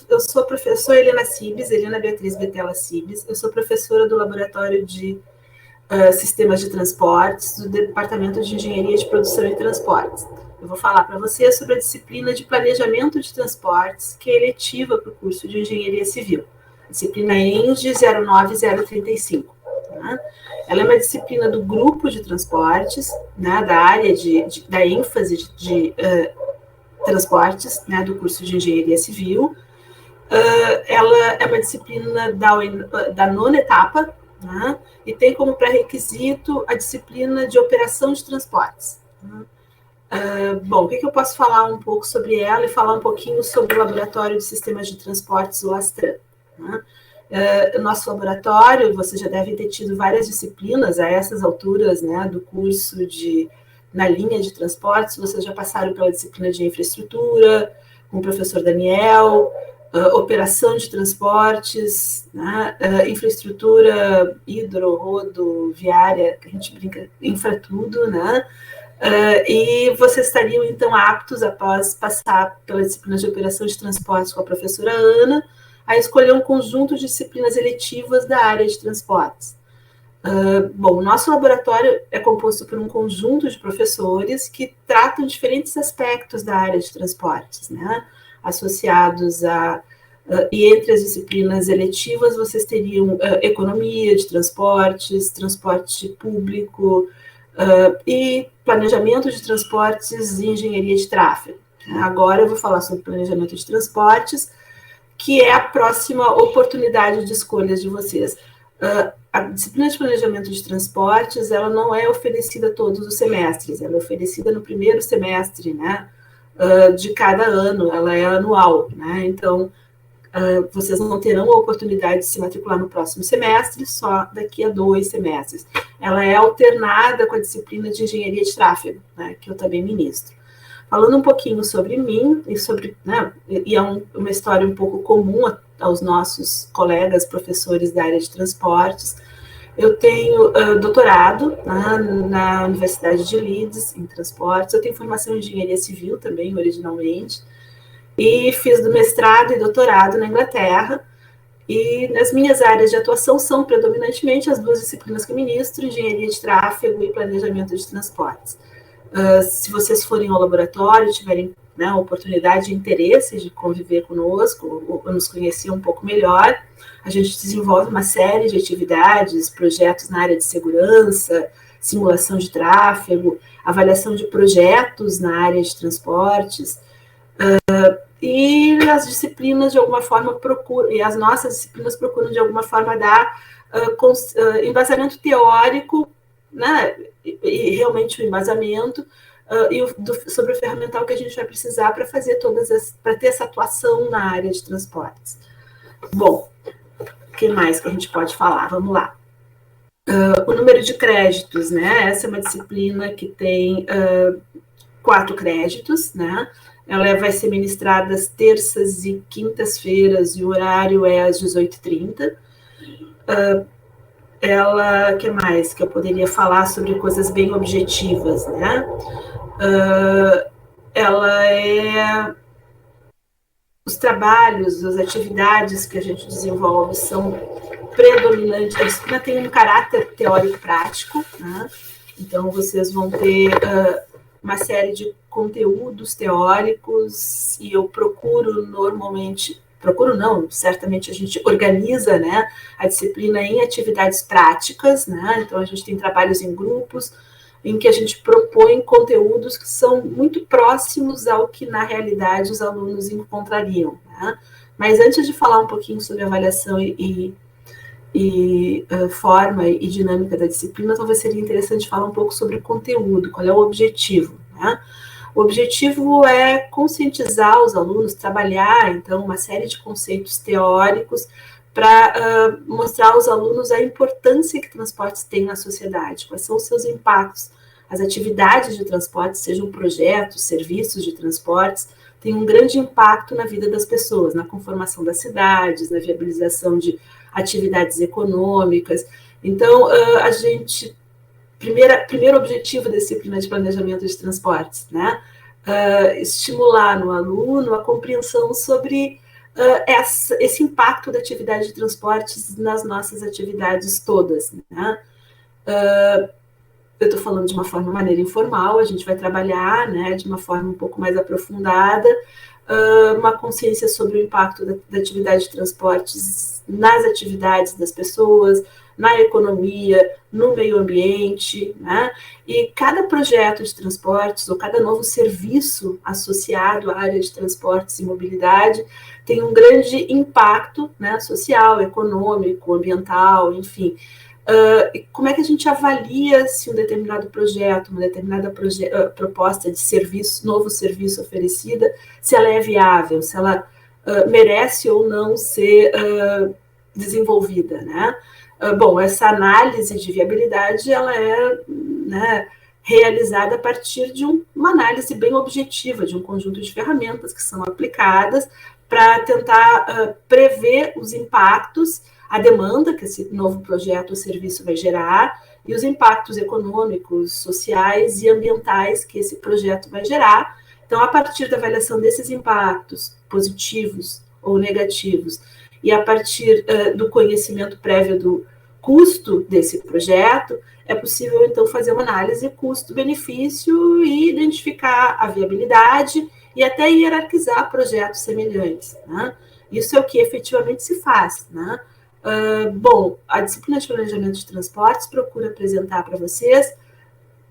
eu sou a professora Helena Cibes, Helena Beatriz Betela Cibes, eu sou professora do Laboratório de Sistemas de Transportes, do Departamento de Engenharia de Produção e Transportes. Eu vou falar para vocês sobre a disciplina de Planejamento de Transportes, que é eletiva para o curso de Engenharia Civil, a disciplina ENGE 09035. Né? Ela é uma disciplina do grupo de transportes, né, da área da ênfase de transportes, né, do curso de Engenharia Civil. Ela é uma disciplina da nona etapa, né, e tem como pré-requisito a disciplina de operação de transportes. Né. Bom, o que eu posso falar um pouco sobre ela e falar um pouquinho sobre o Laboratório de Sistemas de Transportes, o LASTRAN. Né? Nosso laboratório, vocês já devem ter tido várias disciplinas a essas alturas, né, do curso na linha de transportes, vocês já passaram pela disciplina de infraestrutura, com o professor Daniel, operação de transportes, né, infraestrutura hidro-rodoviária, que a gente brinca, infratudo, né? E vocês estariam, então, aptos, após passar pela disciplina de operação de transportes com a professora Ana, a escolher um conjunto de disciplinas eletivas da área de transportes. Bom, o nosso laboratório é composto por um conjunto de professores que tratam diferentes aspectos da área de transportes, né? Associados e entre as disciplinas eletivas, vocês teriam economia de transportes, transporte público, e planejamento de transportes e engenharia de tráfego. Agora eu vou falar sobre planejamento de transportes, que é a próxima oportunidade de escolhas de vocês. A disciplina de planejamento de transportes, ela não é oferecida todos os semestres, ela é oferecida no primeiro semestre, né, de cada ano, ela é anual, né, então vocês não terão a oportunidade de se matricular no próximo semestre, só daqui a 2 semestres. Ela é alternada com a disciplina de engenharia de tráfego, né, que eu também ministro. Falando um pouquinho sobre mim, e é uma história um pouco comum aos nossos colegas professores da área de transportes, eu tenho doutorado, né, na Universidade de Leeds, em transportes, eu tenho formação em engenharia civil também, originalmente, e fiz do mestrado e doutorado na Inglaterra, e nas minhas áreas de atuação são predominantemente as 2 disciplinas que ministro, engenharia de tráfego e planejamento de transportes. Se vocês forem ao laboratório, tiverem, né, oportunidade e interesse de conviver conosco, ou nos conhecer um pouco melhor, a gente desenvolve uma série de atividades, projetos na área de segurança, simulação de tráfego, avaliação de projetos na área de transportes, e as disciplinas, de alguma forma, procuram, e as nossas disciplinas procuram, de alguma forma, dar embasamento teórico, né, e realmente o embasamento, sobre o ferramental que a gente vai precisar para ter essa atuação na área de transportes. Bom, o que mais que a gente pode falar? Vamos lá. O número de créditos, né? Essa é uma disciplina que tem 4 créditos, né? Ela vai ser ministrada às terças e quintas-feiras, e o horário é às 18h30. O que mais que eu poderia falar sobre coisas bem objetivas, né? Os trabalhos, as atividades que a gente desenvolve são predominantes, a disciplina tem um caráter teórico-prático, né? Então vocês vão ter uma série de conteúdos teóricos, e eu certamente a gente organiza, né, a disciplina em atividades práticas, né? Então a gente tem trabalhos em grupos, em que a gente propõe conteúdos que são muito próximos ao que, na realidade, os alunos encontrariam, né? Mas antes de falar um pouquinho sobre avaliação e forma e dinâmica da disciplina, talvez seria interessante falar um pouco sobre o conteúdo, qual é o objetivo, né? O objetivo é conscientizar os alunos, trabalhar, então, uma série de conceitos teóricos para mostrar aos alunos a importância que transportes têm na sociedade, quais são os seus impactos. As atividades de transporte, sejam projetos, serviços de transportes, têm um grande impacto na vida das pessoas, na conformação das cidades, na viabilização de atividades econômicas. Então, primeiro objetivo da disciplina de planejamento de transportes, né? Estimular no aluno a compreensão sobre esse impacto da atividade de transportes nas nossas atividades todas, né? Eu estou falando de uma maneira informal, a gente vai trabalhar, né, de uma forma um pouco mais aprofundada, uma consciência sobre o impacto da atividade de transportes nas atividades das pessoas, na economia, no meio ambiente, né? E cada projeto de transportes ou cada novo serviço associado à área de transportes e mobilidade tem um grande impacto, né, social, econômico, ambiental, enfim. Como é que a gente avalia se um determinado projeto, uma determinada proposta de serviço, novo serviço oferecida, se ela é viável, se ela merece ou não ser desenvolvida, né? Bom, essa análise de viabilidade, ela é, né, realizada a partir de uma análise bem objetiva, de um conjunto de ferramentas que são aplicadas para tentar prever os impactos, a demanda que esse novo projeto ou serviço vai gerar e os impactos econômicos, sociais e ambientais que esse projeto vai gerar. Então, a partir da avaliação desses impactos positivos ou negativos e a partir do conhecimento prévio do custo desse projeto, é possível, então, fazer uma análise custo-benefício e identificar a viabilidade e até hierarquizar projetos semelhantes, né? Isso é o que efetivamente se faz, né? Bom, a disciplina de planejamento de transportes procura apresentar para vocês,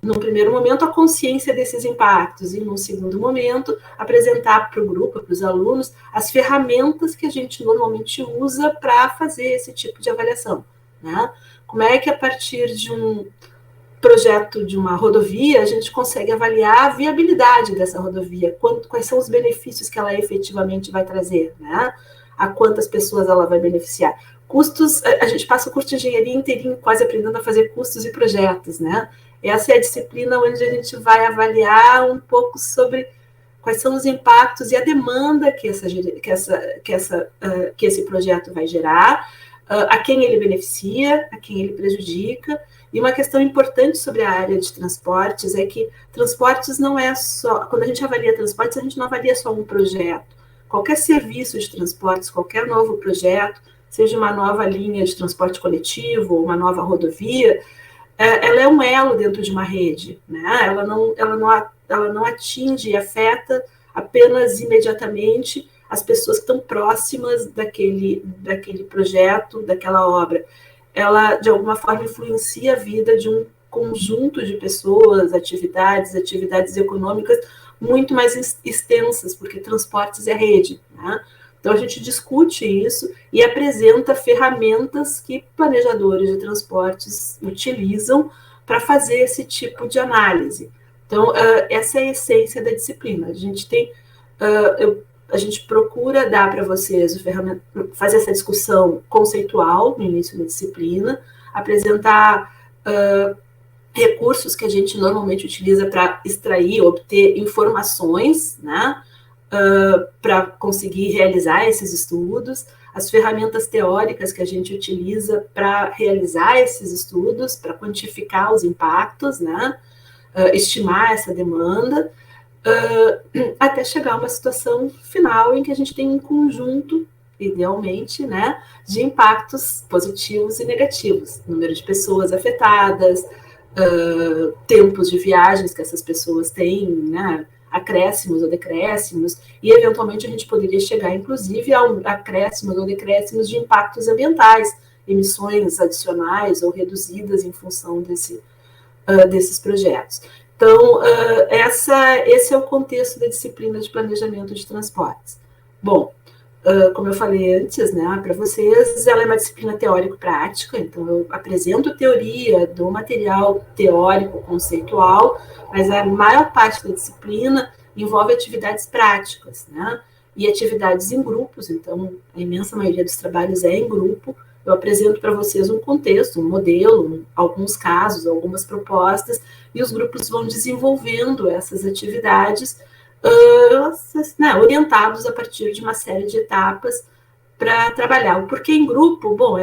num primeiro momento, a consciência desses impactos e, num segundo momento, apresentar para o grupo, para os alunos, as ferramentas que a gente normalmente usa para fazer esse tipo de avaliação, né? Como é que, a partir de um projeto de uma rodovia, a gente consegue avaliar a viabilidade dessa rodovia, quais são os benefícios que ela efetivamente vai trazer, né? A quantas pessoas ela vai beneficiar. Custos, a gente passa o curso de engenharia inteirinho quase aprendendo a fazer custos e projetos, né? Essa é a disciplina onde a gente vai avaliar um pouco sobre quais são os impactos e a demanda que esse projeto vai gerar, a quem ele beneficia, a quem ele prejudica. E uma questão importante sobre a área de transportes é que transportes não é só... Quando a gente avalia transportes, a gente não avalia só um projeto. Qualquer serviço de transportes, qualquer novo projeto, seja uma nova linha de transporte coletivo ou uma nova rodovia, ela é um elo dentro de uma rede, né? Ela não atinge e afeta apenas imediatamente as pessoas que estão próximas daquele projeto, daquela obra. Ela, de alguma forma, influencia a vida de um conjunto de pessoas, atividades econômicas muito mais extensas, porque transportes é rede, né? Então, a gente discute isso e apresenta ferramentas que planejadores de transportes utilizam para fazer esse tipo de análise. Então, essa é a essência da disciplina. A gente procura dar para vocês fazer essa discussão conceitual no início da disciplina, apresentar recursos que a gente normalmente utiliza para extrair, obter informações, né? Para conseguir realizar esses estudos, as ferramentas teóricas que a gente utiliza para realizar esses estudos, para quantificar os impactos, né? Estimar essa demanda, até chegar a uma situação final em que a gente tem um conjunto, idealmente, né, de impactos positivos e negativos, número de pessoas afetadas, tempos de viagens que essas pessoas têm, né, acréscimos ou decréscimos, e eventualmente a gente poderia chegar, inclusive, a acréscimos ou decréscimos de impactos ambientais, emissões adicionais ou reduzidas em função desses projetos. Então, esse é o contexto da disciplina de planejamento de transportes. Bom, como eu falei antes, né, para vocês, ela é uma disciplina teórico-prática, então eu apresento teoria, dou material teórico, conceitual, mas a maior parte da disciplina envolve atividades práticas, né, e atividades em grupos, então a imensa maioria dos trabalhos é em grupo. Eu apresento para vocês um contexto, um modelo, alguns casos, algumas propostas, e os grupos vão desenvolvendo essas atividades, né, orientados a partir de uma série de etapas para trabalhar. O porquê em grupo, bom,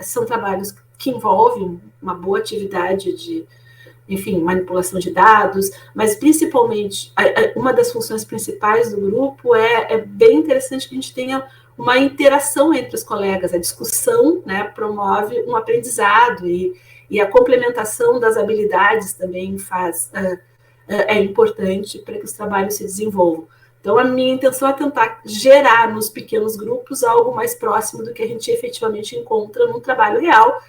são trabalhos que envolvem uma boa atividade enfim, manipulação de dados, mas principalmente, uma das funções principais do grupo é bem interessante que a gente tenha uma interação entre os colegas, a discussão, né, promove um aprendizado e a complementação das habilidades também é importante para que os trabalhos se desenvolvam. Então, a minha intenção é tentar gerar nos pequenos grupos algo mais próximo do que a gente efetivamente encontra no trabalho real,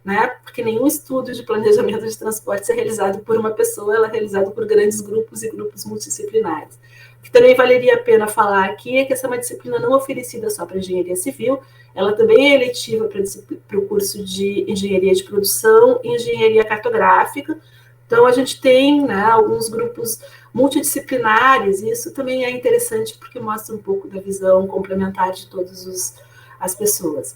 né? Porque nenhum estudo de planejamento de transportes é realizado por uma pessoa, ela é realizado por grandes grupos e grupos multidisciplinares. O que também valeria a pena falar aqui é que essa é uma disciplina não oferecida só para engenharia civil, ela também é eletiva para o curso de engenharia de produção e engenharia cartográfica. Então, a gente tem, né, alguns grupos multidisciplinares, e isso também é interessante porque mostra um pouco da visão complementar de todas as pessoas.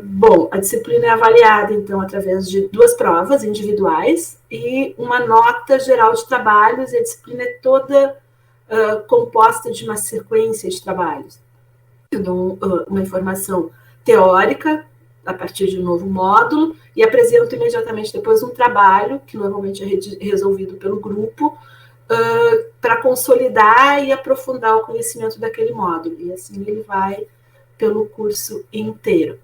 Bom, a disciplina é avaliada, então, através de 2 provas individuais e uma nota geral de trabalhos, e a disciplina é toda composta de uma sequência de trabalhos. Eu dou uma informação teórica a partir de um novo módulo e apresento imediatamente depois um trabalho, que normalmente é resolvido pelo grupo, para consolidar e aprofundar o conhecimento daquele módulo. E assim ele vai pelo curso inteiro.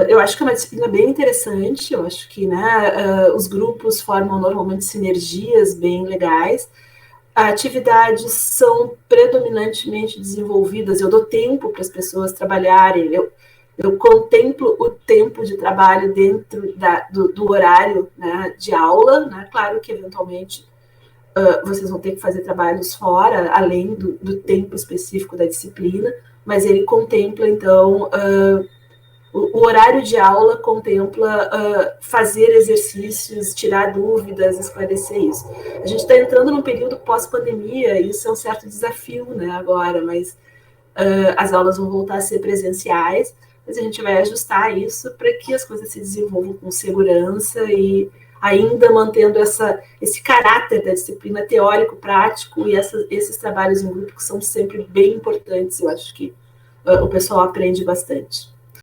Eu acho que é uma disciplina bem interessante, eu acho que, né, os grupos formam normalmente sinergias bem legais, atividades são predominantemente desenvolvidas, eu dou tempo para as pessoas trabalharem, eu contemplo o tempo de trabalho dentro do horário, né, de aula, né, claro que eventualmente vocês vão ter que fazer trabalhos fora, além do tempo específico da disciplina, mas ele contempla, então, o horário de aula contempla fazer exercícios, tirar dúvidas, esclarecer isso. A gente está entrando num período pós-pandemia, e isso é um certo desafio, né, agora, mas as aulas vão voltar a ser presenciais, mas a gente vai ajustar isso para que as coisas se desenvolvam com segurança e ainda mantendo esse caráter da disciplina teórico-prático e esses trabalhos em grupo que são sempre bem importantes. Eu acho que o pessoal aprende bastante.